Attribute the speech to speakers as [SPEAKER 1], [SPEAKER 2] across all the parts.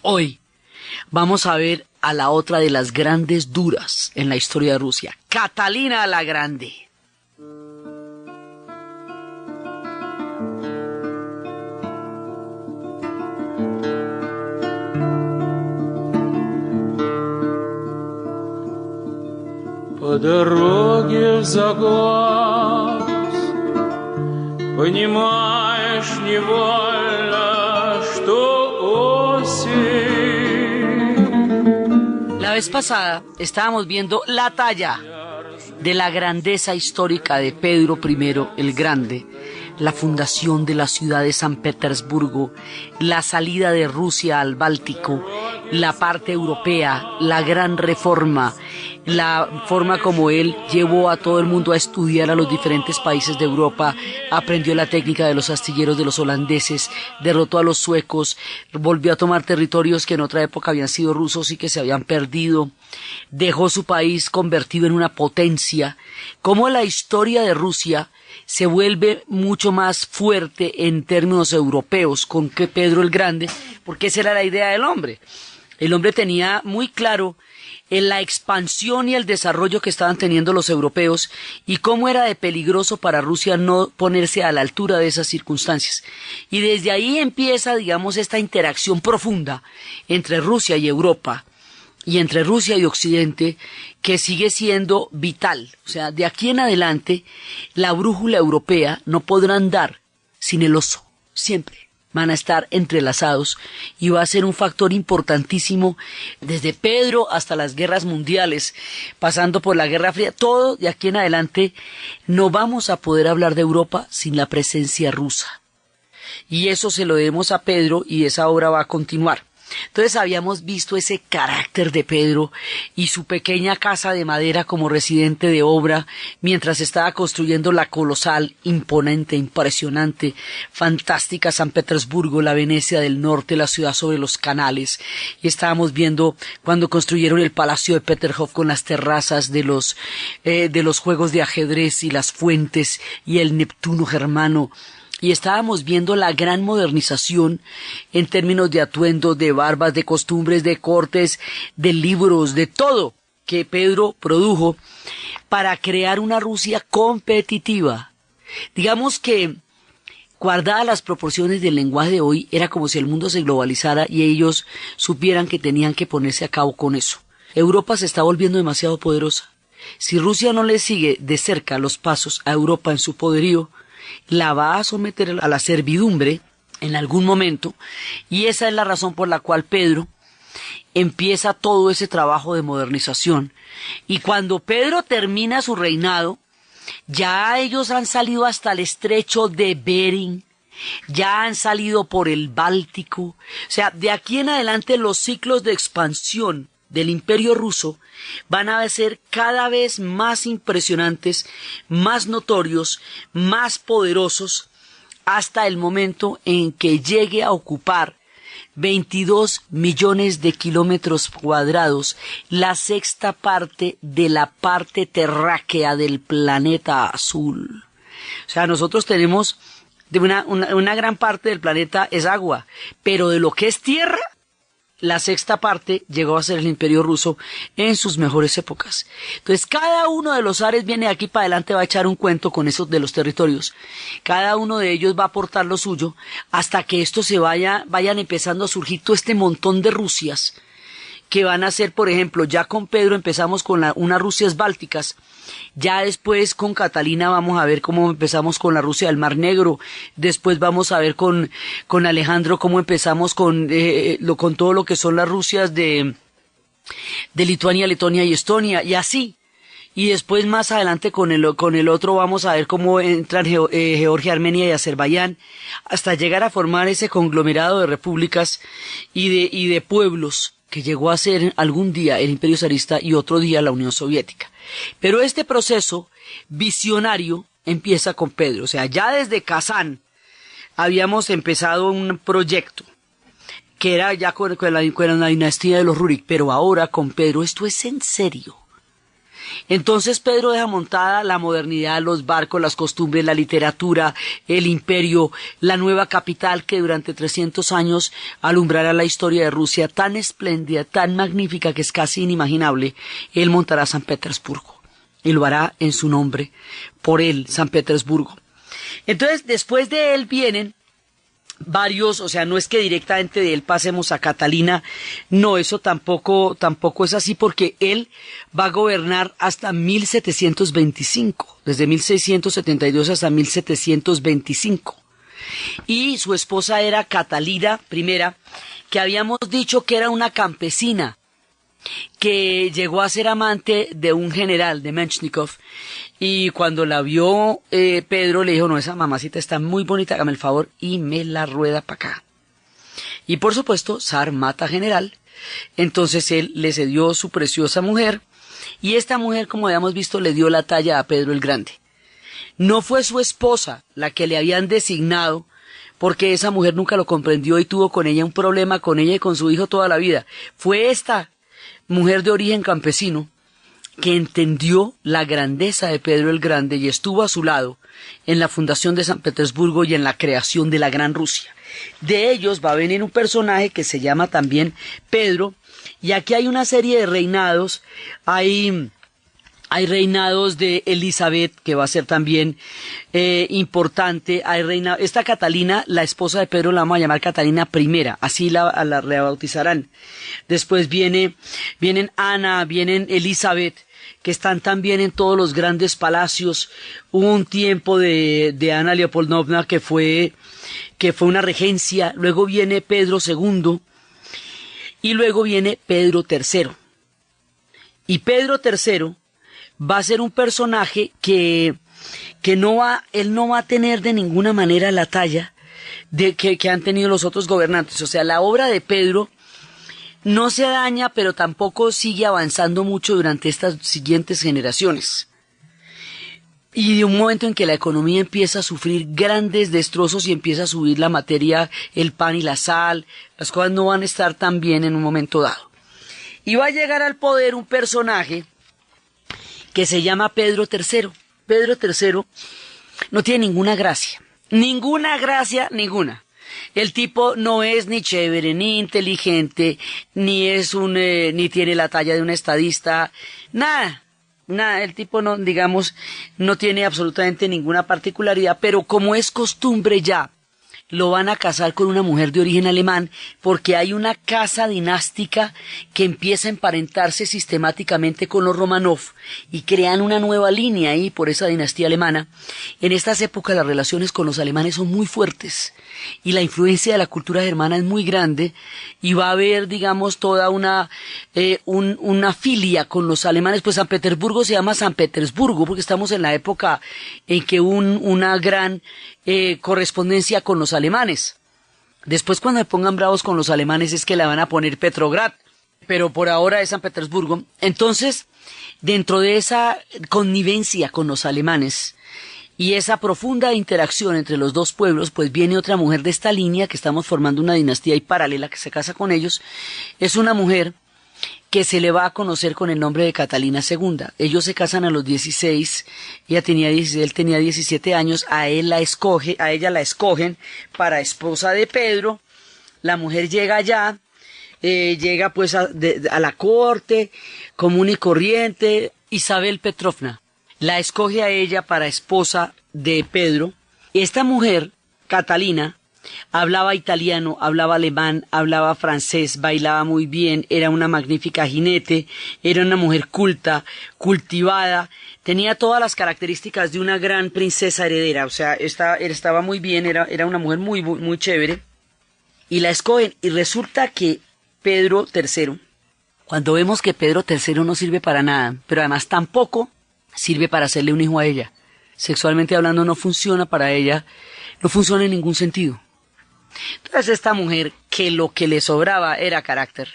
[SPEAKER 1] Hoy vamos a ver a la otra de las grandes duras en la historia de Rusia, Catalina la Grande.
[SPEAKER 2] По дороге в Загоз, понимаешь невольно, что осень.
[SPEAKER 1] La vez pasada estábamos viendo la talla de la grandeza histórica de Pedro I el Grande, la fundación de la ciudad de San Petersburgo, la salida de Rusia al Báltico, la parte europea, la gran reforma, la forma como él llevó a todo el mundo a estudiar a los diferentes países de Europa, aprendió la técnica de los astilleros de los holandeses, derrotó a los suecos, volvió a tomar territorios que en otra época habían sido rusos y que se habían perdido, dejó su país convertido en una potencia. Como la historia de Rusia se vuelve mucho más fuerte en términos europeos con que Pedro el Grande, porque esa era la idea del hombre. El hombre tenía muy claro en la expansión y el desarrollo que estaban teniendo los europeos y cómo era de peligroso para Rusia no ponerse a la altura de esas circunstancias. Y desde ahí empieza, digamos, esta interacción profunda entre Rusia y Europa y entre Rusia y Occidente, que sigue siendo vital. O sea, de aquí en adelante la brújula europea no podrá andar sin el oso, siempre van a estar entrelazados y va a ser un factor importantísimo desde Pedro hasta las guerras mundiales, pasando por la Guerra Fría. Todo de aquí en adelante no vamos a poder hablar de Europa sin la presencia rusa. Y eso se lo debemos a Pedro y esa obra va a continuar. Entonces habíamos visto ese carácter de Pedro y su pequeña casa de madera como residente de obra mientras estaba construyendo la colosal, imponente, impresionante, fantástica San Petersburgo, la Venecia del Norte, la ciudad sobre los canales. Y estábamos viendo cuando construyeron el Palacio de Peterhof con las terrazas de los juegos de ajedrez y las fuentes y el Neptuno germano. Y estábamos viendo la gran modernización en términos de atuendos, de barbas, de costumbres, de cortes, de libros, de todo que Pedro produjo para crear una Rusia competitiva. Digamos que, guardadas las proporciones del lenguaje de hoy, era como si el mundo se globalizara y ellos supieran que tenían que ponerse a cabo con eso. Europa se está volviendo demasiado poderosa. Si Rusia no le sigue de cerca los pasos a Europa en su poderío, la va a someter a la servidumbre en algún momento, y esa es la razón por la cual Pedro empieza todo ese trabajo de modernización. Y cuando Pedro termina su reinado, ya ellos han salido hasta el estrecho de Bering, ya han salido por el Báltico. O sea, de aquí en adelante los ciclos de expansión del Imperio ruso van a ser cada vez más impresionantes, más notorios, más poderosos, hasta el momento en que llegue a ocupar 22 millones de kilómetros cuadrados, la sexta parte de la parte terráquea del planeta azul. O sea, nosotros tenemos una gran parte del planeta es agua, pero de lo que es tierra, la sexta parte llegó a ser el Imperio ruso en sus mejores épocas. Entonces, cada uno de los zares viene de aquí para adelante, va a echar un cuento con esos de los territorios. Cada uno de ellos va a aportar lo suyo hasta que esto vayan empezando a surgir todo este montón de Rusias que van a ser, por ejemplo, ya con Pedro empezamos con unas Rusias bálticas. Ya después con Catalina vamos a ver cómo empezamos con la Rusia del Mar Negro. Después vamos a ver con Alejandro cómo empezamos con todo lo que son las Rusias de Lituania, Letonia y Estonia, y así. Y después más adelante con el otro vamos a ver cómo entran Georgia, Armenia y Azerbaiyán, hasta llegar a formar ese conglomerado de repúblicas y de pueblos que llegó a ser algún día el Imperio zarista y otro día la Unión Soviética. Pero este proceso visionario empieza con Pedro. O sea, ya desde Kazán habíamos empezado un proyecto que era ya con la dinastía de los Rurik, pero ahora con Pedro esto es en serio. Entonces Pedro deja montada la modernidad, los barcos, las costumbres, la literatura, el imperio, la nueva capital que durante 300 años alumbrará la historia de Rusia tan espléndida, tan magnífica que es casi inimaginable. Él montará San Petersburgo y lo hará en su nombre, por él, San Petersburgo. Entonces, después de él vienen varios, o sea, no es que directamente de él pasemos a Catalina, no, eso tampoco es así, porque él va a gobernar hasta 1725, desde 1672 hasta 1725. Y su esposa era Catalina I, que habíamos dicho que era una campesina, que llegó a ser amante de un general, de Menshnikov, y cuando la vio Pedro le dijo, no, esa mamacita está muy bonita, hágame el favor y me la rueda para acá. Y por supuesto, Zar mata a general, entonces él le cedió su preciosa mujer, y esta mujer, como habíamos visto, le dio la talla a Pedro el Grande. No fue su esposa la que le habían designado, porque esa mujer nunca lo comprendió y tuvo con ella un problema, con ella y con su hijo toda la vida. Fue esta mujer de origen campesino, que entendió la grandeza de Pedro el Grande y estuvo a su lado en la fundación de San Petersburgo y en la creación de la Gran Rusia. De ellos va a venir un personaje que se llama también Pedro, y aquí hay una serie de reinados, hay reinados de Elizabeth, que va a ser también importante. Esta Catalina, la esposa de Pedro, la vamos a llamar Catalina I, así la rebautizarán. Después vienen Ana, vienen Elizabeth, que están también en todos los grandes palacios. Hubo un tiempo de Ana Leopoldovna que fue una regencia. Luego viene Pedro II y luego viene Pedro III. Y Pedro III va a ser un personaje que él no va a tener de ninguna manera la talla de que han tenido los otros gobernantes. O sea, la obra de Pedro no se daña, pero tampoco sigue avanzando mucho durante estas siguientes generaciones. Y de un momento en que la economía empieza a sufrir grandes destrozos y empieza a subir la materia, el pan y la sal, las cosas no van a estar tan bien en un momento dado. Y va a llegar al poder un personaje que se llama Pedro III. Pedro III no tiene ninguna gracia. Ninguna. El tipo no es ni chévere, ni inteligente, ni tiene la talla de un estadista, nada. El tipo no tiene absolutamente ninguna particularidad, pero como es costumbre ya, lo van a casar con una mujer de origen alemán, porque hay una casa dinástica que empieza a emparentarse sistemáticamente con los Romanov y crean una nueva línea ahí por esa dinastía alemana. En estas épocas las relaciones con los alemanes son muy fuertes y la influencia de la cultura germana es muy grande, y va a haber, toda una filia con los alemanes. Pues San Petersburgo se llama San Petersburgo porque estamos en la época en que hubo una gran correspondencia con los alemanes. Después, cuando se pongan bravos con los alemanes, es que la van a poner Petrograd, pero por ahora es San Petersburgo. Entonces, dentro de esa connivencia con los alemanes y esa profunda interacción entre los dos pueblos, pues viene otra mujer de esta línea, que estamos formando una dinastía y paralela que se casa con ellos. Es una mujer que se le va a conocer con el nombre de Catalina II. Ellos se casan a los 16, ella tenía 16, él tenía 17 años, a ella la escogen para esposa de Pedro. La mujer llega allá, llega pues a la corte, común y corriente. Isabel Petrovna la escoge a ella para esposa de Pedro. Esta mujer, Catalina, hablaba italiano, hablaba alemán, hablaba francés, bailaba muy bien, era una magnífica jinete, era una mujer culta, cultivada, tenía todas las características de una gran princesa heredera. O sea, estaba muy bien, era una mujer muy, muy, muy chévere, y la escogen. Y resulta que Pedro III, cuando vemos que Pedro III no sirve para nada, pero además tampoco sirve para hacerle un hijo a ella, sexualmente hablando no funciona para ella, no funciona en ningún sentido. Entonces esta mujer, que lo que le sobraba era carácter,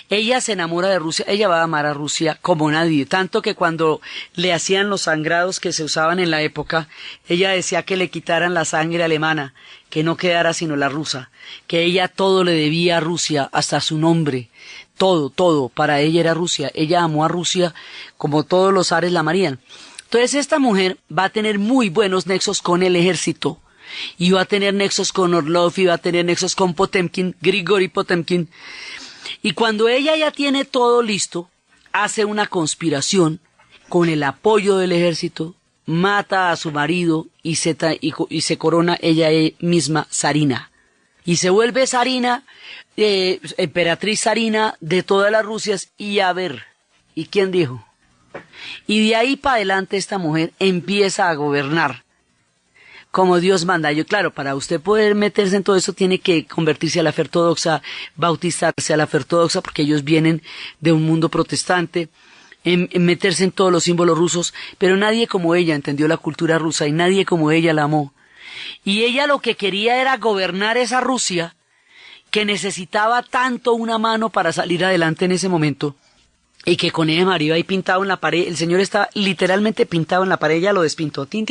[SPEAKER 1] Ella se enamora de Rusia, ella va a amar a Rusia como nadie, tanto que cuando le hacían los sangrados que se usaban en la época, ella decía que le quitaran la sangre alemana, que no quedara sino la rusa, que ella todo le debía a Rusia, hasta su nombre, todo, para ella era Rusia, ella amó a Rusia como todos los zares la amarían. Entonces esta mujer va a tener muy buenos nexos con el ejército, y va a tener nexos con Orlov, y va a tener nexos con Potemkin, Grigori Potemkin. Y cuando ella ya tiene todo listo, hace una conspiración con el apoyo del ejército, mata a su marido y se corona ella misma zarina. Y se vuelve zarina, emperatriz zarina de todas las Rusias. Y a ver, ¿y quién dijo? Y de ahí para adelante esta mujer empieza a gobernar como Dios manda. Yo, claro, para usted poder meterse en todo eso tiene que convertirse a la fe ortodoxa, bautizarse a la fe ortodoxa, porque ellos vienen de un mundo protestante, en meterse en todos los símbolos rusos, pero nadie como ella entendió la cultura rusa y nadie como ella la amó. Y ella lo que quería era gobernar esa Rusia, que necesitaba tanto una mano para salir adelante en ese momento, y que con ella María ahí pintado en la pared, el señor está literalmente pintado en la pared, ella lo despintó, tin,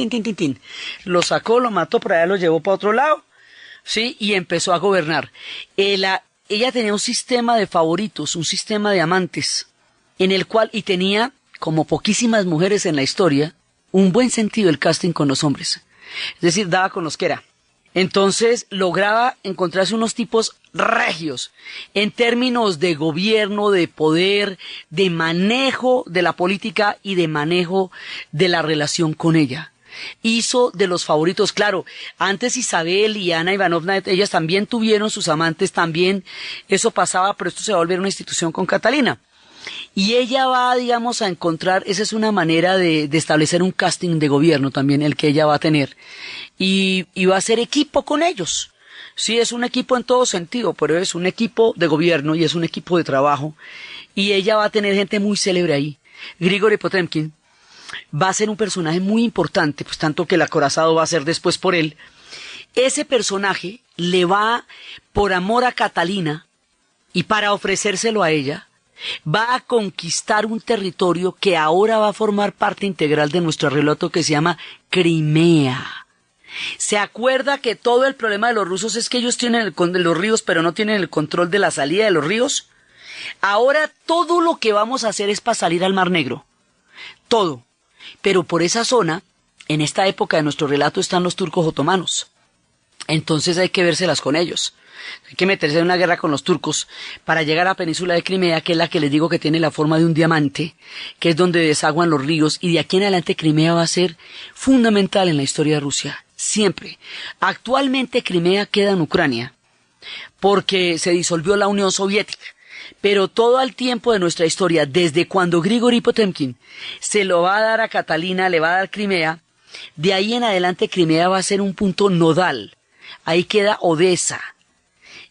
[SPEAKER 1] lo sacó, lo mató, por allá lo llevó para otro lado, sí, y empezó a gobernar. Ella tenía un sistema de favoritos, un sistema de amantes, en el cual, y tenía, como poquísimas mujeres en la historia, un buen sentido el casting con los hombres, es decir, daba con los que era. Entonces lograba encontrarse unos tipos regios en términos de gobierno, de poder, de manejo de la política y de manejo de la relación con ella. Hizo de los favoritos, claro, antes Isabel y Ana Ivanovna, ellas también tuvieron sus amantes, también eso pasaba, pero esto se va a volver una institución con Catalina. Y ella va, digamos, a encontrar, esa es una manera de establecer un casting de gobierno también, el que ella va a tener. Y va a ser equipo con ellos. Sí, es un equipo en todo sentido, pero es un equipo de gobierno y es un equipo de trabajo. Y ella va a tener gente muy célebre ahí. Grigori Potemkin va a ser un personaje muy importante, pues tanto que el acorazado va a ser después por él. Ese personaje le va, por amor a Catalina y para ofrecérselo a ella, va a conquistar un territorio que ahora va a formar parte integral de nuestro relato, que se llama Crimea. ¿Se acuerda que todo el problema de los rusos es que ellos tienen el control de los ríos, pero no tienen el control de la salida de los ríos? Ahora todo lo que vamos a hacer es para salir al Mar Negro. Todo. Pero por esa zona, en esta época de nuestro relato, están los turcos otomanos. Entonces hay que vérselas con ellos. Hay que meterse en una guerra con los turcos para llegar a la península de Crimea, que es la que les digo que tiene la forma de un diamante, que es donde desaguan los ríos, y de aquí en adelante Crimea va a ser fundamental en la historia de Rusia, siempre. Actualmente Crimea queda en Ucrania, porque se disolvió la Unión Soviética, pero todo el tiempo de nuestra historia, desde cuando Grigori Potemkin se lo va a dar a Catalina, le va a dar Crimea, de ahí en adelante Crimea va a ser un punto nodal. Ahí queda Odessa.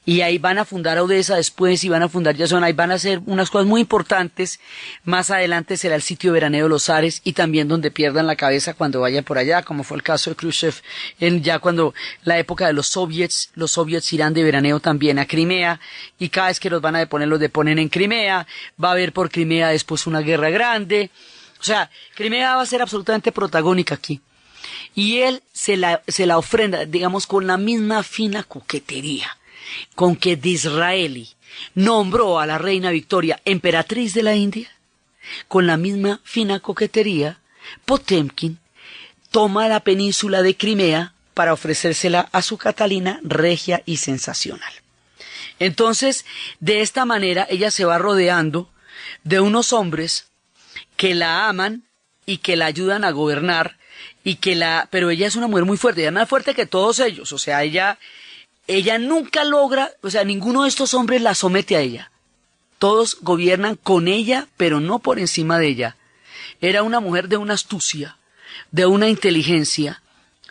[SPEAKER 1] Y ahí van a fundar Odessa después y van a fundar Yazón, ahí van a hacer unas cosas muy importantes. Más adelante será el sitio de veraneo de los zares y también donde pierdan la cabeza cuando vayan por allá, como fue el caso de Khrushchev, ya cuando la época de los soviets irán de veraneo también a Crimea, y cada vez que los van a deponer, los deponen en Crimea, va a haber por Crimea después una guerra grande. O sea, Crimea va a ser absolutamente protagónica aquí. Y él se la ofrenda, digamos, con la misma fina coquetería con que Disraeli nombró a la reina Victoria emperatriz de la India, con la misma fina coquetería, Potemkin toma la península de Crimea para ofrecérsela a su Catalina regia y sensacional. Entonces, de esta manera, ella se va rodeando de unos hombres que la aman y que la ayudan a gobernar, pero ella es una mujer muy fuerte, ella es más fuerte que todos ellos, o sea, ella nunca logra, o sea, ninguno de estos hombres la somete a ella. Todos gobiernan con ella, pero no por encima de ella. Era una mujer de una astucia, de una inteligencia,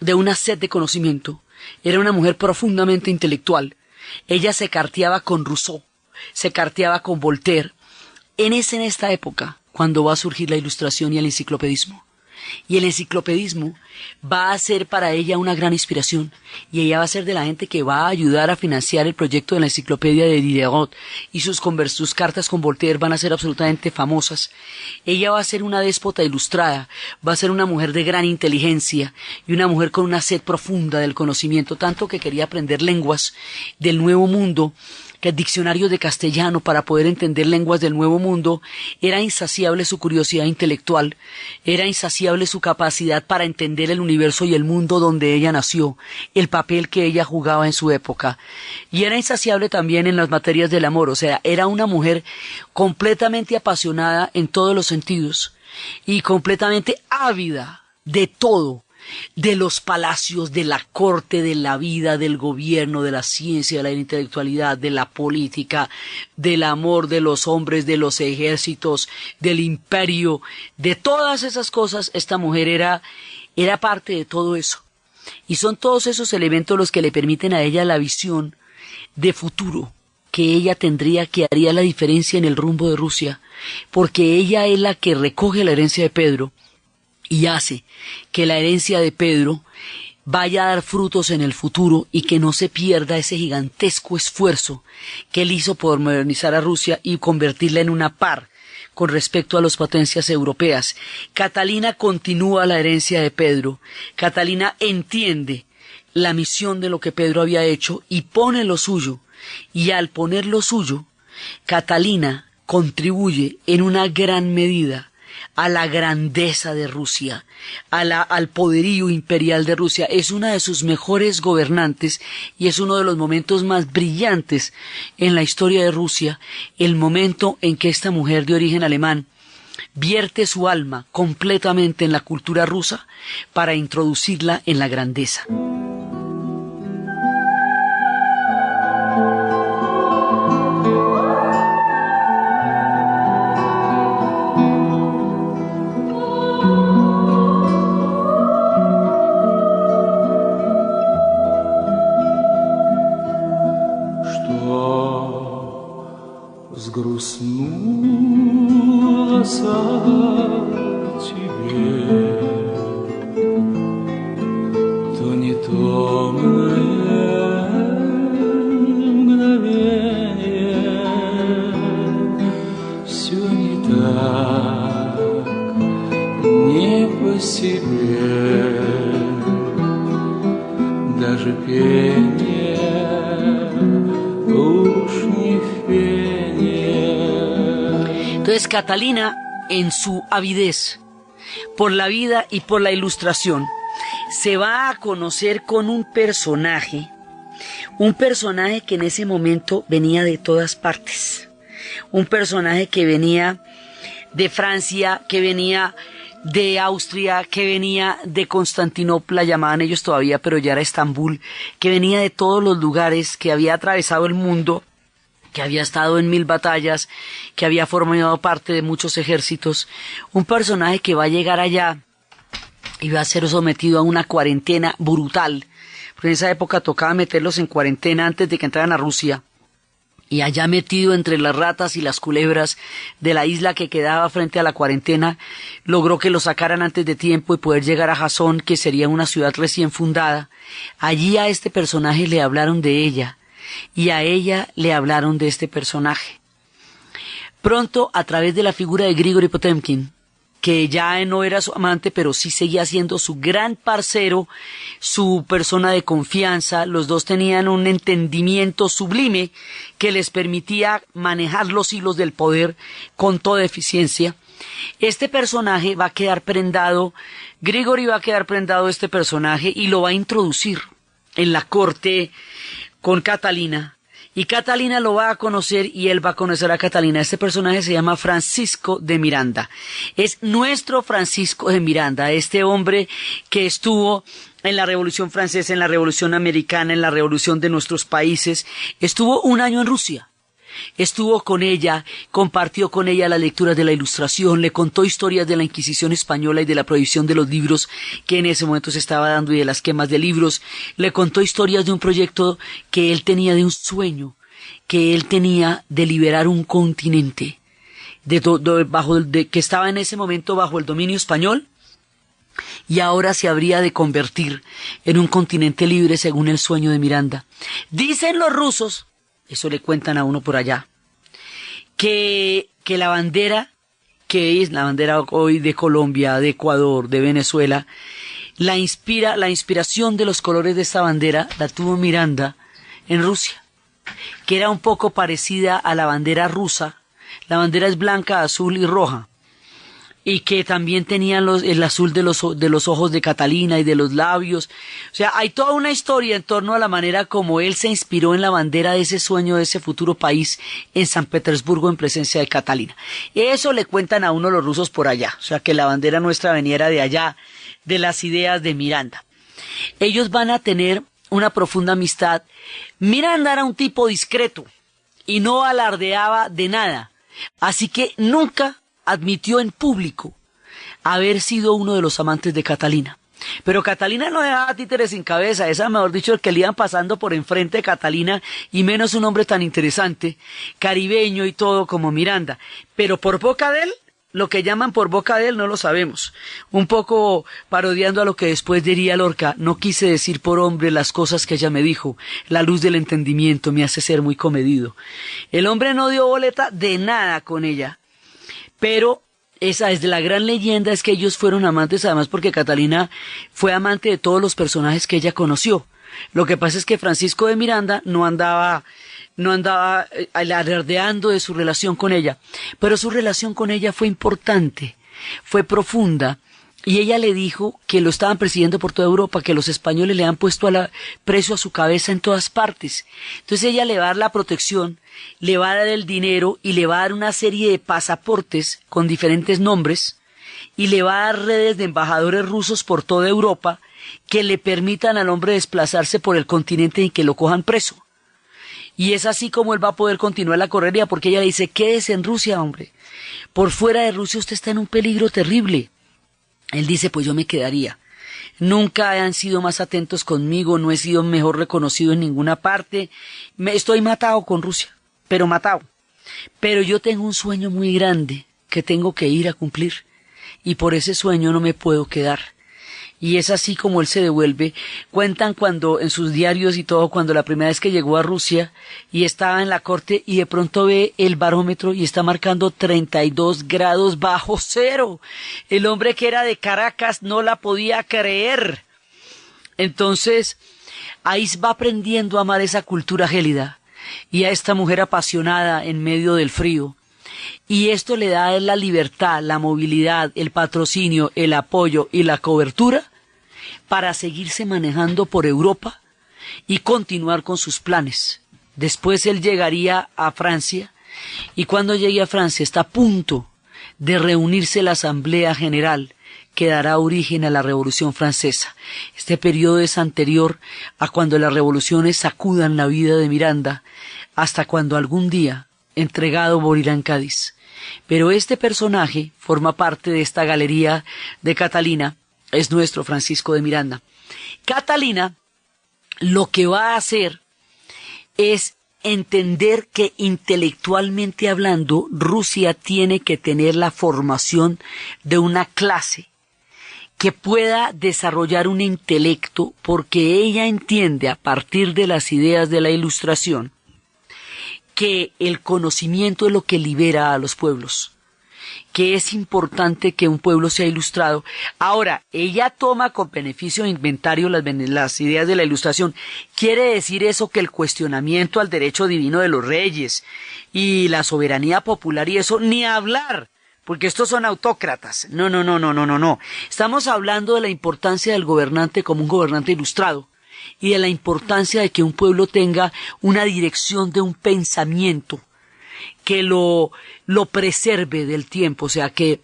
[SPEAKER 1] de una sed de conocimiento. Era una mujer profundamente intelectual. Ella se carteaba con Rousseau, se carteaba con Voltaire. En esta época, cuando va a surgir la Ilustración y el enciclopedismo. Y el enciclopedismo va a ser para ella una gran inspiración, y ella va a ser de la gente que va a ayudar a financiar el proyecto de la enciclopedia de Diderot, y sus cartas con Voltaire van a ser absolutamente famosas. Ella va a ser una déspota ilustrada, va a ser una mujer de gran inteligencia y una mujer con una sed profunda del conocimiento, tanto que quería aprender lenguas del Nuevo Mundo, que el diccionario de castellano para poder entender lenguas del Nuevo Mundo. Era insaciable su curiosidad intelectual, era insaciable su capacidad para entender el universo y el mundo donde ella nació, el papel que ella jugaba en su época, y era insaciable también en las materias del amor. O sea, era una mujer completamente apasionada en todos los sentidos y completamente ávida de todo, de los palacios, de la corte, de la vida, del gobierno, de la ciencia, de la intelectualidad, de la política, del amor de los hombres, de los ejércitos, del imperio, de todas esas cosas. Esta mujer era parte de todo eso. Y son todos esos elementos los que le permiten a ella la visión de futuro que ella tendría, que haría la diferencia en el rumbo de Rusia, porque ella es la que recoge la herencia de Pedro y hace que la herencia de Pedro vaya a dar frutos en el futuro y que no se pierda ese gigantesco esfuerzo que él hizo por modernizar a Rusia y convertirla en una par con respecto a las potencias europeas. Catalina continúa la herencia de Pedro. Catalina entiende la misión de lo que Pedro había hecho y pone lo suyo. Y al poner lo suyo, Catalina contribuye en una gran medida a la grandeza de Rusia, al poderío imperial de Rusia. Es una de sus mejores gobernantes y es uno de los momentos más brillantes en la historia de Rusia, el momento en que esta mujer de origen alemán vierte su alma completamente en la cultura rusa para introducirla en la grandeza.
[SPEAKER 2] Сгрустнулась о тебе, то не томное мгновение, все не так, не по себе, даже пение уж не пение.
[SPEAKER 1] Entonces Catalina, en su avidez por la vida y por la ilustración, se va a conocer con un personaje que en ese momento venía de todas partes, un personaje que venía de Francia, que venía de Austria, que venía de Constantinopla, llamaban ellos todavía, pero ya era Estambul, que venía de todos los lugares, que había atravesado el mundo, que había estado en 1000 batallas, que había formado parte de muchos ejércitos, un personaje que va a llegar allá y va a ser sometido a una cuarentena brutal, porque en esa época tocaba meterlos en cuarentena antes de que entraran a Rusia, y allá metido entre las ratas y las culebras de la isla que quedaba frente a la cuarentena, logró que lo sacaran antes de tiempo y poder llegar a Jasón, que sería una ciudad recién fundada. Allí a este personaje le hablaron de ella, y a ella le hablaron de este personaje. Pronto, a través de la figura de Grigori Potemkin, que ya no era su amante, pero sí seguía siendo su gran parcero, su persona de confianza, los dos tenían un entendimiento sublime que les permitía manejar los hilos del poder con toda eficiencia. Este personaje va a quedar prendado, Grigori va a quedar prendado de este personaje y lo va a introducir en la corte con Catalina, y Catalina lo va a conocer y él va a conocer a Catalina. Este personaje se llama Francisco de Miranda. Es nuestro Francisco de Miranda, este hombre que estuvo en la Revolución Francesa, en la Revolución Americana, en la Revolución de nuestros países. Estuvo 1 año en Rusia. Estuvo con ella, compartió con ella las lecturas de la Ilustración, le contó historias de la Inquisición española y de la prohibición de los libros que en ese momento se estaba dando y de las quemas de libros. Le contó historias de un proyecto que él tenía, de un sueño que él tenía de liberar un continente que estaba en ese momento bajo el dominio español, y ahora se habría de convertir en un continente libre según el sueño de Miranda. Dicen los rusos, eso le cuentan a uno por allá, que la bandera, que es la bandera hoy de Colombia, de Ecuador, de Venezuela, la inspiración de los colores de esta bandera la tuvo Miranda en Rusia, que era un poco parecida a la bandera rusa. La bandera es blanca, azul y roja, y que también tenían el azul de los ojos de Catalina y de los labios. O sea, hay toda una historia en torno a la manera como él se inspiró en la bandera de ese sueño, de ese futuro país en San Petersburgo en presencia de Catalina. Eso le cuentan a uno los rusos por allá, o sea, que la bandera nuestra veniera de allá, de las ideas de Miranda. Ellos van a tener una profunda amistad. Miranda era un tipo discreto y no alardeaba de nada, así que nunca admitió en público haber sido uno de los amantes de Catalina. Pero Catalina no dejaba títeres sin cabeza, esa, mejor dicho, el que le iban pasando por enfrente de Catalina, y menos un hombre tan interesante, caribeño y todo como Miranda. Pero por boca de él, lo que llaman por boca de él no lo sabemos. Un poco parodiando a lo que después diría Lorca, no quise decir por hombre las cosas que ella me dijo, la luz del entendimiento me hace ser muy comedido. El hombre no dio boleta de nada con ella. Pero esa es de la gran leyenda, es que ellos fueron amantes, además porque Catalina fue amante de todos los personajes que ella conoció. Lo que pasa es que Francisco de Miranda no andaba alardeando de su relación con ella, pero su relación con ella fue importante, fue profunda, y ella le dijo que lo estaban persiguiendo por toda Europa, que los españoles le han puesto precio a su cabeza en todas partes. Entonces ella le va a dar la protección, le va a dar el dinero y le va a dar una serie de pasaportes con diferentes nombres y le va a dar redes de embajadores rusos por toda Europa que le permitan al hombre desplazarse por el continente y que lo cojan preso. Y es así como él va a poder continuar la correría, porque ella le dice, quédese en Rusia, hombre. Por fuera de Rusia usted está en un peligro terrible. Él dice, pues yo me quedaría. Nunca han sido más atentos conmigo, no he sido mejor reconocido en ninguna parte. Estoy matado con Rusia, pero matado. Pero yo tengo un sueño muy grande que tengo que ir a cumplir, y por ese sueño no me puedo quedar. Y es así como él se devuelve. Cuentan cuando, en sus diarios y todo, cuando la primera vez que llegó a Rusia y estaba en la corte y de pronto ve el barómetro y está marcando 32 grados bajo cero. El hombre que era de Caracas no la podía creer. Entonces, ahí va aprendiendo a amar esa cultura gélida y a esta mujer apasionada en medio del frío. Y esto le da a él la libertad, la movilidad, el patrocinio, el apoyo y la cobertura para seguirse manejando por Europa y continuar con sus planes. Después él llegaría a Francia, y cuando llegue a Francia está a punto de reunirse la Asamblea General que dará origen a la Revolución Francesa. Este periodo es anterior a cuando las revoluciones sacudan la vida de Miranda, hasta cuando algún día, entregado, morirá en Cádiz. Pero este personaje forma parte de esta galería de Catalina, es nuestro Francisco de Miranda. Catalina lo que va a hacer es entender que intelectualmente hablando, Rusia tiene que tener la formación de una clase que pueda desarrollar un intelecto, porque ella entiende a partir de las ideas de la Ilustración que el conocimiento es lo que libera a los pueblos, que es importante que un pueblo sea ilustrado. Ahora, ella toma con beneficio de inventario las ideas de la Ilustración. ¿Quiere decir eso que el cuestionamiento al derecho divino de los reyes y la soberanía popular y eso, ni hablar? Porque estos son autócratas. No. Estamos hablando de la importancia del gobernante como un gobernante ilustrado y de la importancia de que un pueblo tenga una dirección de un pensamiento que lo preserve del tiempo, o sea que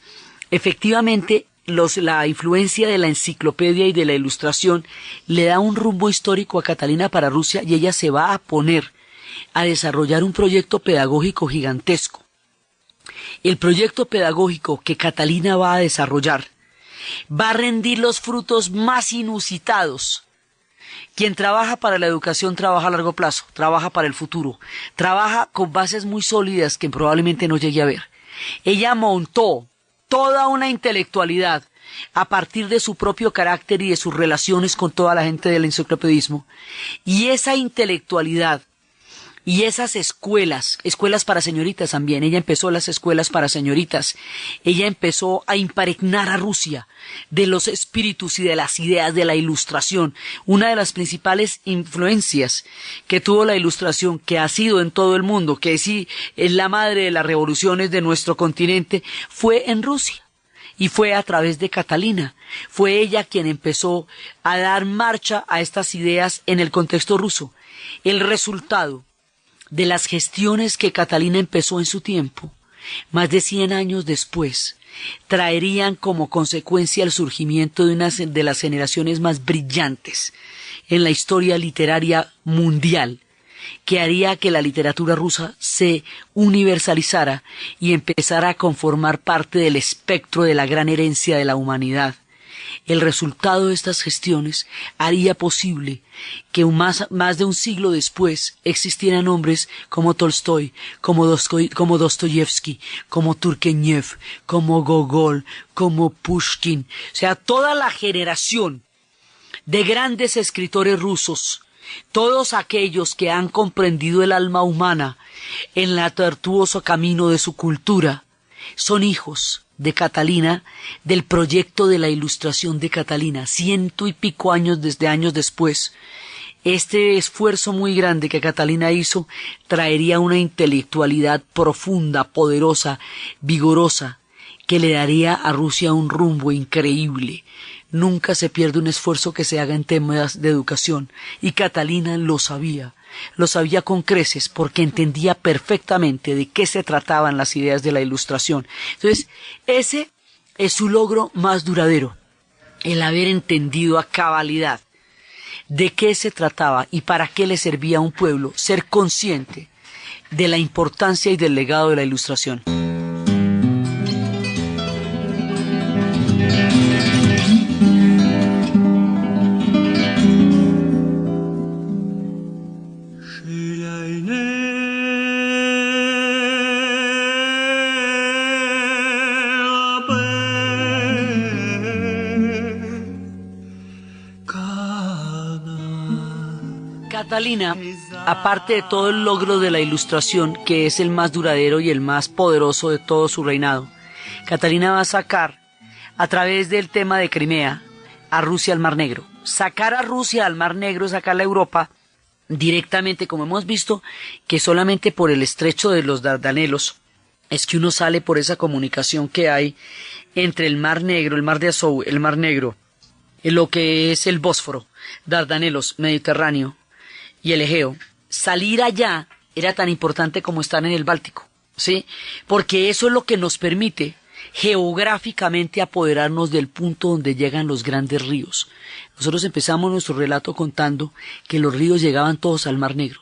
[SPEAKER 1] efectivamente la influencia de la enciclopedia y de la Ilustración le da un rumbo histórico a Catalina para Rusia, y ella se va a poner a desarrollar un proyecto pedagógico gigantesco. El proyecto pedagógico que Catalina va a desarrollar va a rendir los frutos más inusitados. Quien trabaja para la educación trabaja a largo plazo, trabaja para el futuro, trabaja con bases muy sólidas que probablemente no llegue a ver. Ella montó toda una intelectualidad a partir de su propio carácter y de sus relaciones con toda la gente del enciclopedismo. Y esa intelectualidad y esas escuelas para señoritas también, ella empezó las escuelas para señoritas, ella empezó a impregnar a Rusia de los espíritus y de las ideas de la Ilustración. Una de las principales influencias que tuvo la Ilustración, que ha sido en todo el mundo, que sí es la madre de las revoluciones de nuestro continente, fue en Rusia. Y fue a través de Catalina. Fue ella quien empezó a dar marcha a estas ideas en el contexto ruso. El resultado de las gestiones que Catalina empezó en su tiempo, más de 100 años después, traerían como consecuencia el surgimiento de una de las generaciones más brillantes en la historia literaria mundial, que haría que la literatura rusa se universalizara y empezara a conformar parte del espectro de la gran herencia de la humanidad. El resultado de estas gestiones haría posible que más de un siglo después existieran hombres como Tolstoy, como Dostoyevsky, como Turgenev, como Gogol, como Pushkin. O sea, toda la generación de grandes escritores rusos, todos aquellos que han comprendido el alma humana en el tortuoso camino de su cultura, son hijos de Catalina, del proyecto de la Ilustración de Catalina, 100 y pico años después. Este esfuerzo muy grande que Catalina hizo traería una intelectualidad profunda, poderosa, vigorosa, que le daría a Rusia un rumbo increíble. Nunca se pierde un esfuerzo que se haga en temas de educación, y Catalina lo sabía con creces, porque entendía perfectamente de qué se trataban las ideas de la Ilustración. Entonces, ese es su logro más duradero, el haber entendido a cabalidad de qué se trataba y para qué le servía a un pueblo ser consciente de la importancia y del legado de la Ilustración. Catalina, aparte de todo el logro de la Ilustración, que es el más duradero y el más poderoso de todo su reinado, Catalina va a sacar, a través del tema de Crimea, a Rusia al Mar Negro. Sacar a Rusia al Mar Negro, sacarla a Europa directamente, como hemos visto, que solamente por el estrecho de los Dardanelos es que uno sale por esa comunicación que hay entre el Mar Negro, el Mar de Azov, el Mar Negro, lo que es el Bósforo, Dardanelos, Mediterráneo, y el Egeo. Salir allá era tan importante como estar en el Báltico, ¿sí? Porque eso es lo que nos permite geográficamente apoderarnos del punto donde llegan los grandes ríos. Nosotros empezamos nuestro relato contando que los ríos llegaban todos al Mar Negro.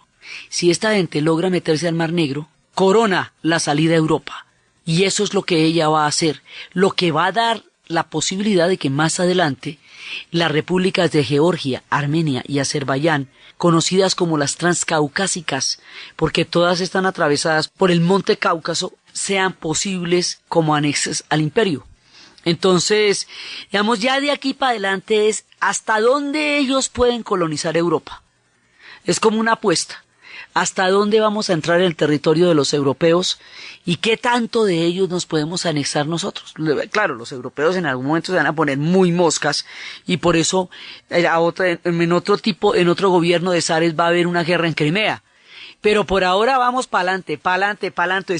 [SPEAKER 1] Si esta gente logra meterse al Mar Negro, corona la salida a Europa. Y eso es lo que ella va a hacer, lo que va a dar la posibilidad de que más adelante las repúblicas de Georgia, Armenia y Azerbaiyán, conocidas como las transcaucásicas, porque todas están atravesadas por el monte Cáucaso, sean posibles como anexos al imperio. Entonces, digamos, ya de aquí para adelante es hasta dónde ellos pueden colonizar Europa. Es como una apuesta. ¿Hasta dónde vamos a entrar en el territorio de los europeos y qué tanto de ellos nos podemos anexar nosotros? Claro, los europeos en algún momento se van a poner muy moscas y por eso en otro gobierno de zares va a haber una guerra en Crimea. Pero por ahora vamos pa'lante.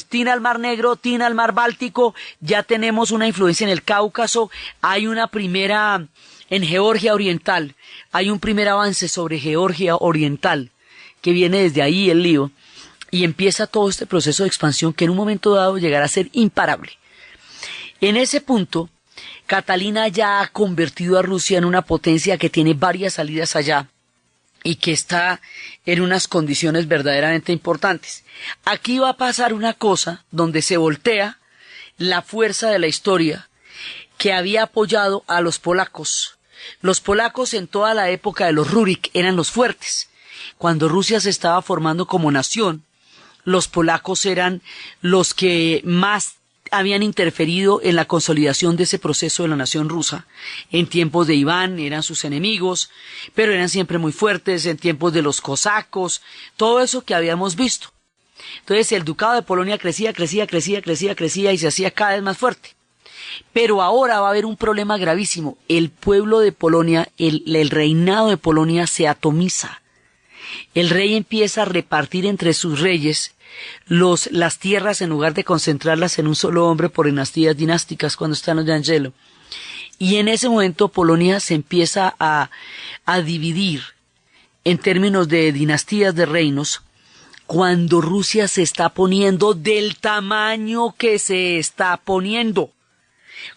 [SPEAKER 1] Tina al Mar Negro, tina al Mar Báltico, ya tenemos una influencia en el Cáucaso, hay una primera en Georgia Oriental, hay un primer avance sobre Georgia Oriental, que viene desde ahí el lío, y empieza todo este proceso de expansión que en un momento dado llegará a ser imparable. En ese punto, Catalina ya ha convertido a Rusia en una potencia que tiene varias salidas allá y que está en unas condiciones verdaderamente importantes. Aquí va a pasar una cosa donde se voltea la fuerza de la historia que había apoyado a los polacos. Los polacos en toda la época de los Rurik eran los fuertes. Cuando Rusia se estaba formando como nación, los polacos eran los que más habían interferido en la consolidación de ese proceso de la nación rusa. En tiempos de Iván eran sus enemigos, pero eran siempre muy fuertes, en tiempos de los cosacos, todo eso que habíamos visto. Entonces el ducado de Polonia crecía y se hacía cada vez más fuerte. Pero ahora va a haber un problema gravísimo. El pueblo de Polonia, el reinado de Polonia se atomiza. El rey empieza a repartir entre sus reyes las tierras en lugar de concentrarlas en un solo hombre por dinastías dinásticas cuando están los de Angelo. Y en ese momento Polonia se empieza a dividir en términos de dinastías de reinos, cuando Rusia se está poniendo del tamaño que se está poniendo,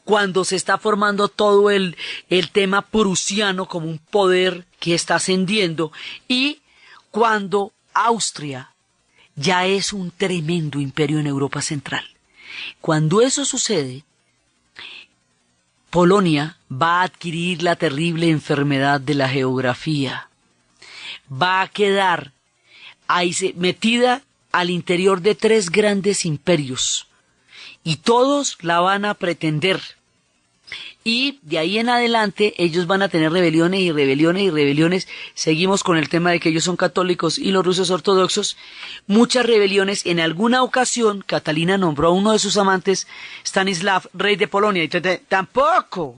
[SPEAKER 1] cuando se está formando todo el tema prusiano como un poder que está ascendiendo, y cuando Austria ya es un tremendo imperio en Europa Central. Cuando eso sucede, Polonia va a adquirir la terrible enfermedad de la geografía. Va a quedar ahí metida al interior de 3 grandes imperios, y todos la van a pretender. Y de ahí en adelante ellos van a tener rebeliones y rebeliones y rebeliones. Seguimos con el tema de que ellos son católicos y los rusos ortodoxos. Muchas rebeliones. En alguna ocasión Catalina nombró a uno de sus amantes, Stanislav, rey de Polonia. Y tampoco.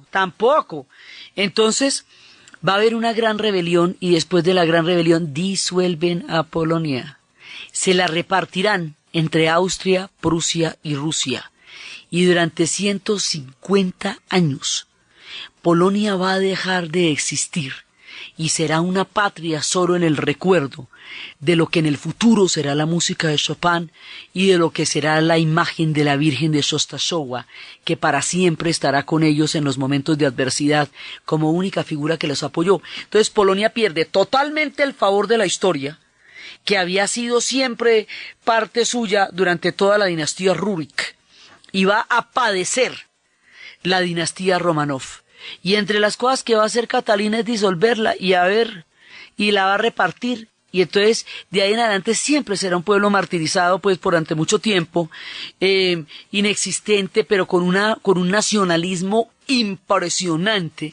[SPEAKER 1] Entonces va a haber una gran rebelión, y después de la gran rebelión disuelven a Polonia. Se la repartirán entre Austria, Prusia y Rusia. Y durante 150 años, Polonia va a dejar de existir y será una patria solo en el recuerdo de lo que en el futuro será la música de Chopin y de lo que será la imagen de la Virgen de Chostachowa, que para siempre estará con ellos en los momentos de adversidad como única figura que los apoyó. Entonces Polonia pierde totalmente el favor de la historia, que había sido siempre parte suya durante toda la dinastía Rurik, y va a padecer la dinastía Romanov. Y entre las cosas que va a hacer Catalina es disolverla y la va a repartir. Y entonces de ahí en adelante siempre será un pueblo martirizado pues durante mucho tiempo, inexistente, pero con un nacionalismo impresionante,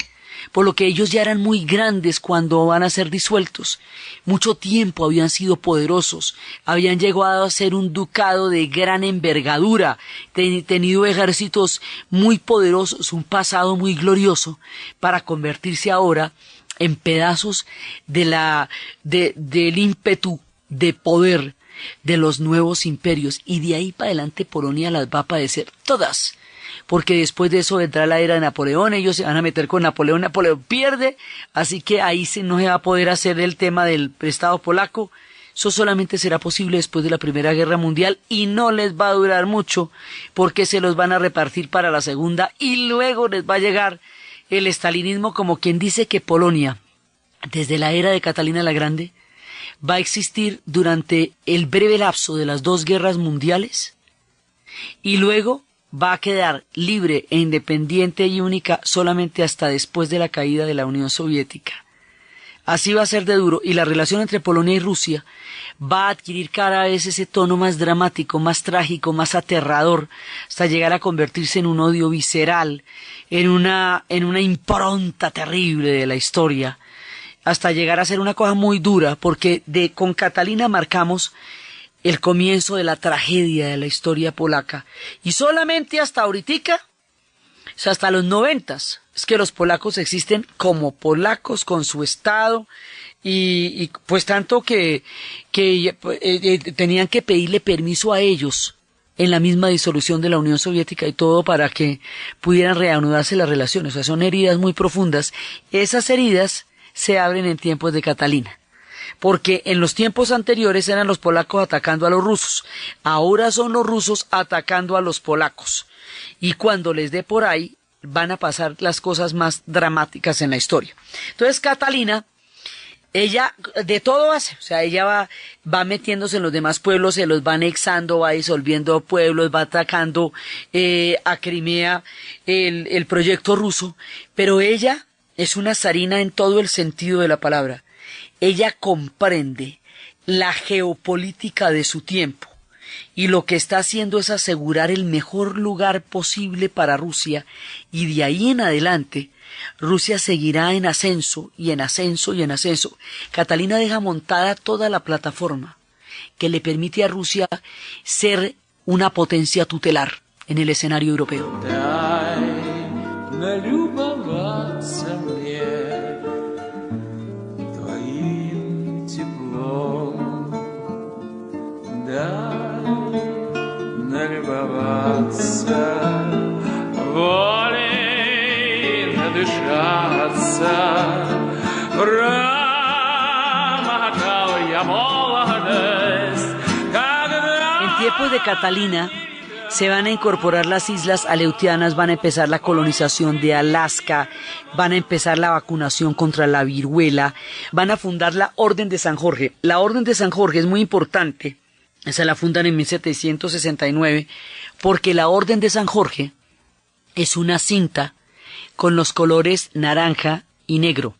[SPEAKER 1] por lo que ellos ya eran muy grandes cuando van a ser disueltos. Mucho tiempo habían sido poderosos, habían llegado a ser un ducado de gran envergadura, tenido ejércitos muy poderosos, un pasado muy glorioso, para convertirse ahora en pedazos del ímpetu de poder de los nuevos imperios. Y de ahí para adelante Polonia las va a padecer todas, porque después de eso vendrá la era de Napoleón, ellos se van a meter con Napoleón, Napoleón pierde, así que ahí no se va a poder hacer el tema del Estado polaco. Eso solamente será posible después de la Primera Guerra Mundial, y no les va a durar mucho, porque se los van a repartir para la Segunda, y luego les va a llegar el estalinismo, como quien dice que Polonia, desde la era de Catalina la Grande, va a existir durante el breve lapso de las 2 guerras mundiales, y luego va a quedar libre e independiente y única solamente hasta después de la caída de la Unión Soviética. Así va a ser de duro, y la relación entre Polonia y Rusia va a adquirir cada vez ese tono más dramático, más trágico, más aterrador, hasta llegar a convertirse en un odio visceral, en una impronta terrible de la historia, hasta llegar a ser una cosa muy dura, porque con Catalina marcamos el comienzo de la tragedia de la historia polaca. Y solamente hasta ahoritica, o sea, hasta los 90s, es que los polacos existen como polacos con su estado, y pues tanto que tenían que pedirle permiso a ellos en la misma disolución de la Unión Soviética y todo para que pudieran reanudarse las relaciones. O sea, son heridas muy profundas. Esas heridas se abren en tiempos de Catalina, porque en los tiempos anteriores eran los polacos atacando a los rusos, ahora son los rusos atacando a los polacos, y cuando les dé por ahí van a pasar las cosas más dramáticas en la historia. Entonces Catalina, ella de todo hace, o sea, ella va metiéndose en los demás pueblos, se los va anexando, va disolviendo pueblos, va atacando a Crimea, el proyecto ruso, pero ella es una zarina en todo el sentido de la palabra. Ella comprende la geopolítica de su tiempo, y lo que está haciendo es asegurar el mejor lugar posible para Rusia, y de ahí en adelante Rusia seguirá en ascenso y en ascenso y en ascenso. Catalina deja montada toda la plataforma que le permite a Rusia ser una potencia tutelar en el escenario europeo.
[SPEAKER 2] Дай налюбоваться мне твоим теплом. Дай налюбоваться волей надышаться. Промахал я молодость, когда...
[SPEAKER 1] En tiempos de Catalina se van a incorporar las islas aleutianas, van a empezar la colonización de Alaska, van a empezar la vacunación contra la viruela, van a fundar la Orden de San Jorge. La Orden de San Jorge es muy importante, esa la fundan en 1769, porque la Orden de San Jorge es una cinta con los colores naranja y negro.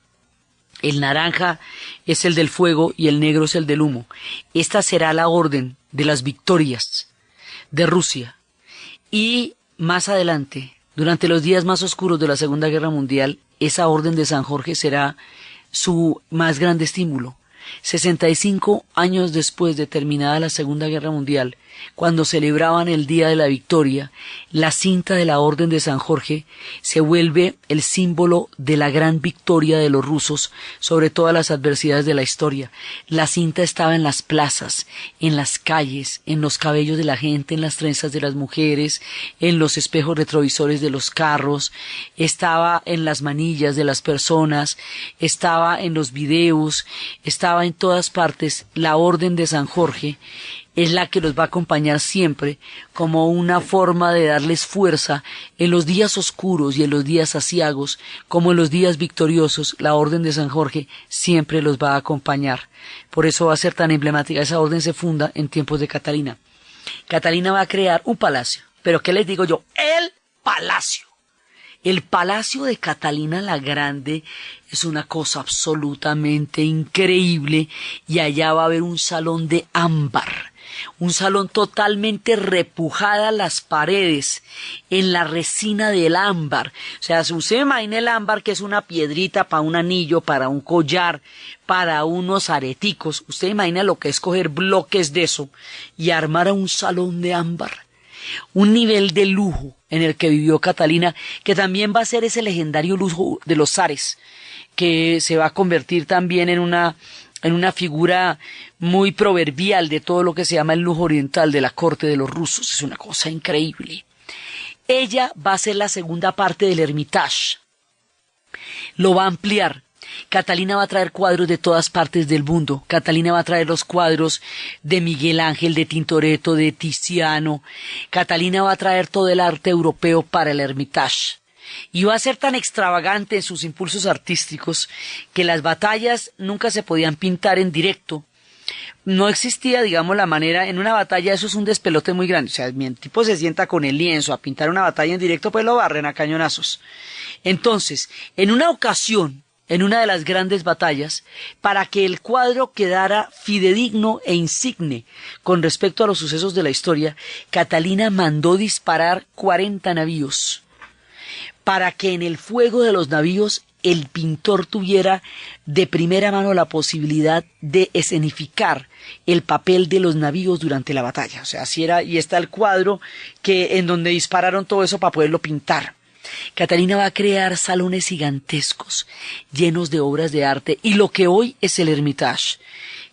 [SPEAKER 1] El naranja es el del fuego y el negro es el del humo. Esta será la orden de las victorias de Rusia. Y más adelante, durante los días más oscuros de la Segunda Guerra Mundial, esa Orden de San Jorge será su más grande estímulo. 65 años después de terminada la Segunda Guerra Mundial, cuando celebraban el Día de la Victoria, la cinta de la Orden de San Jorge se vuelve el símbolo de la gran victoria de los rusos sobre todas las adversidades de la historia. La cinta estaba en las plazas, en las calles, en los cabellos de la gente, en las trenzas de las mujeres, en los espejos retrovisores de los carros, estaba en las manillas de las personas, estaba en los videos, estaba en todas partes. La Orden de San Jorge es la que los va a acompañar siempre como una forma de darles fuerza en los días oscuros y en los días aciagos, como en los días victoriosos. La Orden de San Jorge siempre los va a acompañar. Por eso va a ser tan emblemática. Esa orden se funda en tiempos de Catalina. Catalina va a crear un palacio. Pero ¿qué les digo yo? ¡El palacio! El palacio de Catalina la Grande es una cosa absolutamente increíble, y allá va a haber un salón de ámbar. Un salón totalmente repujada las paredes en la resina del ámbar. O sea, si usted imagina el ámbar, que es una piedrita para un anillo, para un collar, para unos areticos, usted imagina lo que es coger bloques de eso y armar a un salón de ámbar. Un nivel de lujo en el que vivió Catalina, que también va a ser ese legendario lujo de los zares, que se va a convertir también en una figura muy proverbial de todo lo que se llama el lujo oriental de la corte de los rusos. Es una cosa increíble. Ella va a ser la segunda parte del Hermitage. Lo va a ampliar. Catalina va a traer cuadros de todas partes del mundo. Catalina va a traer los cuadros de Miguel Ángel, de Tintoretto, de Tiziano. Catalina va a traer todo el arte europeo para el Hermitage. Y va a ser tan extravagante en sus impulsos artísticos que las batallas nunca se podían pintar en directo. No existía, digamos, la manera. En una batalla eso es un despelote muy grande. O sea, mi tipo se sienta con el lienzo a pintar una batalla en directo, pues lo barren a cañonazos. Entonces, en una ocasión, en una de las grandes batallas, para que el cuadro quedara fidedigno e insigne con respecto a los sucesos de la historia, Catalina mandó disparar 40 navíos, para que en el fuego de los navíos el pintor tuviera de primera mano la posibilidad de escenificar el papel de los navíos durante la batalla. O sea, así era, y está el cuadro en donde dispararon todo eso para poderlo pintar. Catalina va a crear salones gigantescos, llenos de obras de arte, y lo que hoy es el Hermitage,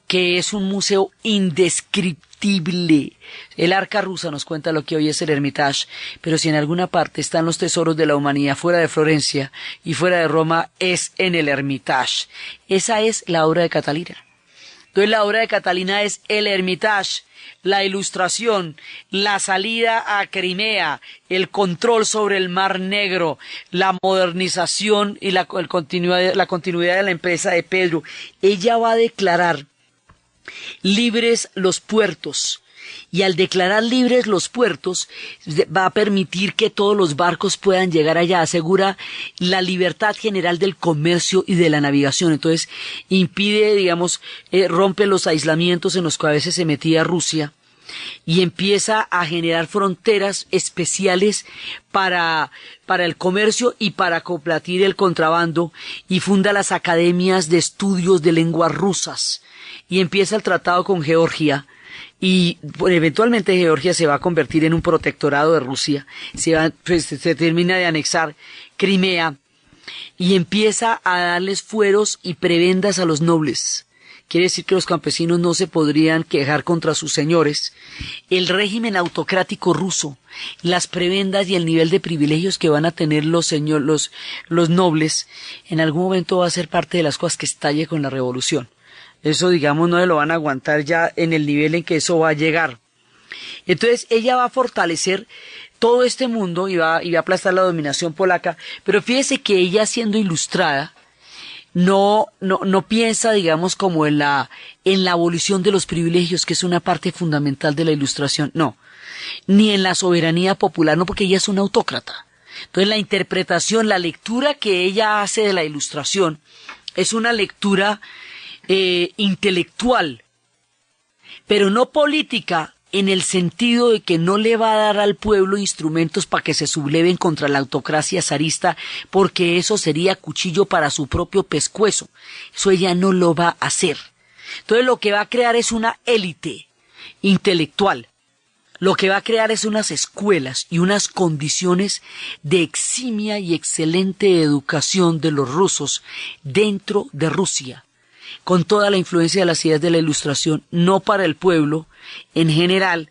[SPEAKER 1] que es un museo indescriptible. El Arca Rusa nos cuenta lo que hoy es el Hermitage, pero si en alguna parte están los tesoros de la humanidad fuera de Florencia y fuera de Roma, es en el Hermitage. Esa es la obra de Catalina. Entonces la obra de Catalina es el Hermitage, la ilustración, la salida a Crimea, el control sobre el Mar Negro, la modernización y la continuidad de la empresa de Pedro. Ella va a declarar libres los puertos, y al declarar libres los puertos va a permitir que todos los barcos puedan llegar allá, asegura la libertad general del comercio y de la navegación. Entonces impide, digamos, rompe los aislamientos en los que a veces se metía Rusia y empieza a generar fronteras especiales para el comercio y para combatir el contrabando, y funda las academias de estudios de lenguas rusas, y empieza el tratado con Georgia, y eventualmente Georgia se va a convertir en un protectorado de Rusia, se termina de anexar Crimea, y empieza a darles fueros y prebendas a los nobles. Quiere decir que los campesinos no se podrían quejar contra sus señores. El régimen autocrático ruso, las prebendas y el nivel de privilegios que van a tener los nobles, en algún momento va a ser parte de las cosas que estalle con la revolución. Eso, digamos, no se lo van a aguantar ya en el nivel en que eso va a llegar. Entonces, ella va a fortalecer todo este mundo y va a aplastar la dominación polaca, pero fíjese que ella, siendo ilustrada, no piensa, digamos, como en la abolición de los privilegios, que es una parte fundamental de la Ilustración, no, ni en la soberanía popular, no, porque ella es una autócrata. Entonces la interpretación, la lectura que ella hace de la Ilustración es una lectura intelectual, pero no política, en el sentido de que no le va a dar al pueblo instrumentos para que se subleven contra la autocracia zarista, porque eso sería cuchillo para su propio pescuezo. Eso ella no lo va a hacer. Entonces lo que va a crear es una élite intelectual. Lo que va a crear es unas escuelas y unas condiciones de eximia y excelente educación de los rusos dentro de Rusia, con toda la influencia de las ideas de la Ilustración, no para el pueblo en general,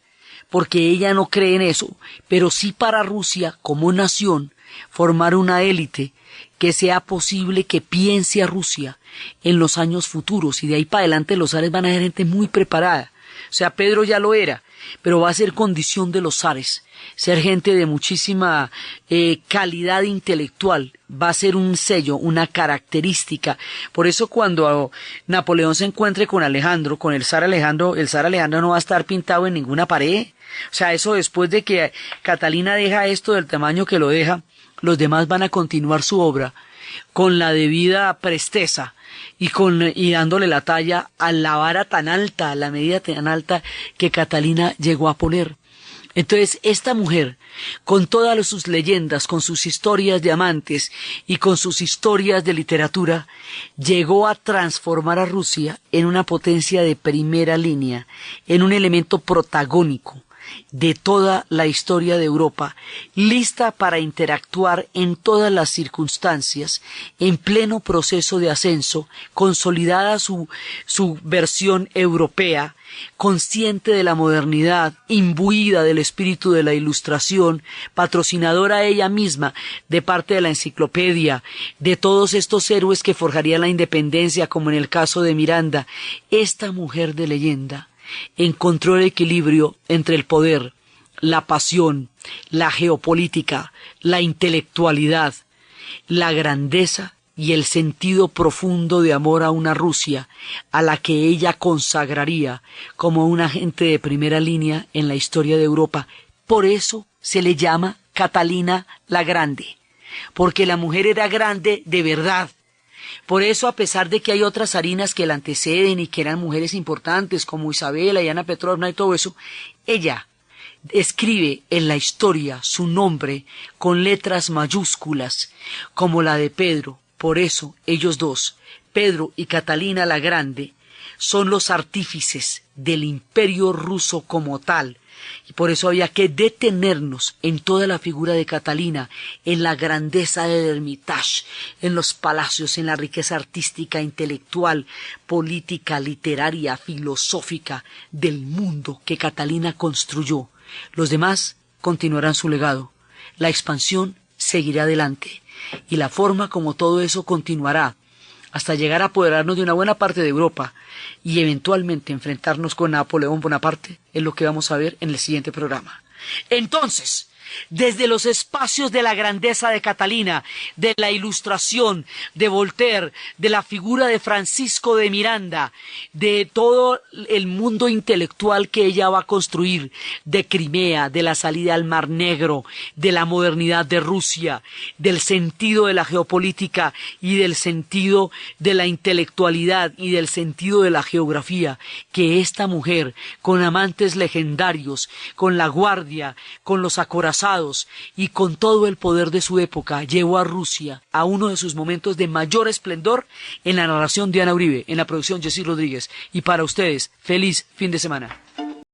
[SPEAKER 1] porque ella no cree en eso, pero sí para Rusia como nación, formar una élite que sea posible que piense a Rusia en los años futuros, y de ahí para adelante los zares van a ser gente muy preparada. O sea, Pedro ya lo era, pero va a ser condición de los zares, ser gente de muchísima calidad intelectual, va a ser un sello, una característica. Por eso cuando Napoleón se encuentre con Alejandro, con el zar Alejandro no va a estar pintado en ninguna pared. O sea, eso después de que Catalina deja esto del tamaño que lo deja, los demás van a continuar su obra con la debida presteza y dándole la talla a la vara tan alta, a la medida tan alta que Catalina llegó a poner. Entonces, esta mujer, con todas sus leyendas, con sus historias de amantes y con sus historias de literatura, llegó a transformar a Rusia en una potencia de primera línea, en un elemento protagónico de toda la historia de Europa, lista para interactuar en todas las circunstancias, en pleno proceso de ascenso, consolidada su versión europea, consciente de la modernidad, imbuida del espíritu de la Ilustración, patrocinadora ella misma de parte de la enciclopedia, de todos estos héroes que forjarían la independencia, como en el caso de Miranda. Esta mujer de leyenda encontró el equilibrio entre el poder, la pasión, la geopolítica, la intelectualidad, la grandeza y el sentido profundo de amor a una Rusia a la que ella consagraría como una agente de primera línea en la historia de Europa. Por eso se le llama Catalina la Grande, porque la mujer era grande de verdad. Por eso, a pesar de que hay otras zarinas que la anteceden y que eran mujeres importantes como Isabela y Ana Petrovna y todo eso, ella escribe en la historia su nombre con letras mayúsculas como la de Pedro. Por eso ellos dos, Pedro y Catalina la Grande, son los artífices del imperio ruso como tal. Y por eso había que detenernos en toda la figura de Catalina, en la grandeza del Hermitage, en los palacios, en la riqueza artística, intelectual, política, literaria, filosófica del mundo que Catalina construyó. Los demás continuarán su legado. La expansión seguirá adelante y la forma como todo eso continuará hasta llegar a apoderarnos de una buena parte de Europa y eventualmente enfrentarnos con Napoleón Bonaparte, es lo que vamos a ver en el siguiente programa. Entonces, desde los espacios de la grandeza de Catalina, de la Ilustración, de Voltaire, de la figura de Francisco de Miranda, de todo el mundo intelectual que ella va a construir, de Crimea, de la salida al Mar Negro, de la modernidad de Rusia, del sentido de la geopolítica y del sentido de la intelectualidad y del sentido de la geografía, que esta mujer, con amantes legendarios, con la guardia, con los acorazados y con todo el poder de su época, llevó a Rusia a uno de sus momentos de mayor esplendor. En la narración Diana Uribe, en la producción Jessy Rodríguez. Y para ustedes, feliz fin de semana.